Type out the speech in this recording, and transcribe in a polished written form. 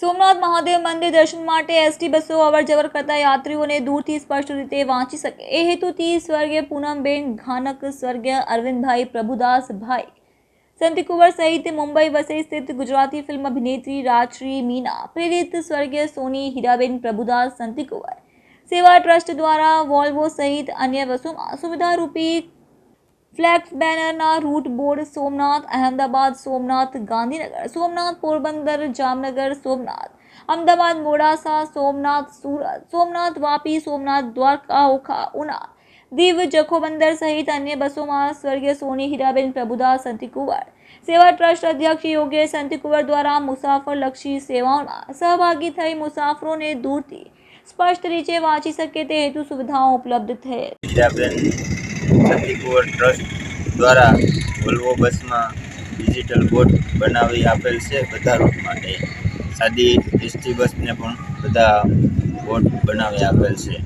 સોમનાથ મહાદેવ મંદિર દર્શન માટે એસટી બસો અવરજવર કરતા યાત્રીઓને દૂરથી સ્પષ્ટ રીતે વાંચી શકે એ હેતુથી સ્વર્ગીય પૂનમબેન ઘાનક, સ્વર્ગીય અરવિંદભાઈ પ્રભુદાસભાઈ સંતીકુંવર સહિત મુંબઈ વસઈ સ્થિત ગુજરાતી ફિલ્મ અભિનેત્રી રાજશ્રી મીના પ્રેરિત સ્વર્ગીય સોની હીરાબેન પ્રભુદાસ સંતીકુંવર સેવા ટ્રસ્ટ દ્વારા વોલ્વો સહિત અન્ય બસોમાં સુવિધારૂપી ફ્લેક્સ બેનરના રૂટ બોર્ડ સોમનાથ, અહેમદાબાદ, સોમનાથ, ગાંધીનગર, સોમનાથ, પોરબંદર, જામનગર, સોમનાથ, અમદાવાદ, મોડાસા, સોમનાથ, સુરત, સોમનાથ, વાપી, સોમનાથ, દ્વારકા, ઓખા, ઉના, દીવ, જખૌબંદર સહિત અન્ય બસોમાં સ્વર્ગીય સોની હીરાબેન પ્રભુદાસ સંતીકુંવર સેવા ટ્રસ્ટ અધ્યક્ષ યોગેશ સંતીકુંવર દ્વારા મુસાફરલક્ષી સેવાઓમાં સહભાગી થઈ મુસાફરોને દૂરથી સ્પષ્ટ રીતે વાંચી શકે તે હેતુ સુવિધાઓ ઉપલબ્ધ થયેલ. સંતીકુંવર ટ્રસ્ટ દ્વારા વોલ્વો બસમાં ડિજિટલ બોર્ડ બનાવી આપેલ છે બધા રૂટ માટે. સાદી એસટી બસને પણ બધા બોર્ડ બનાવી આપેલ છે.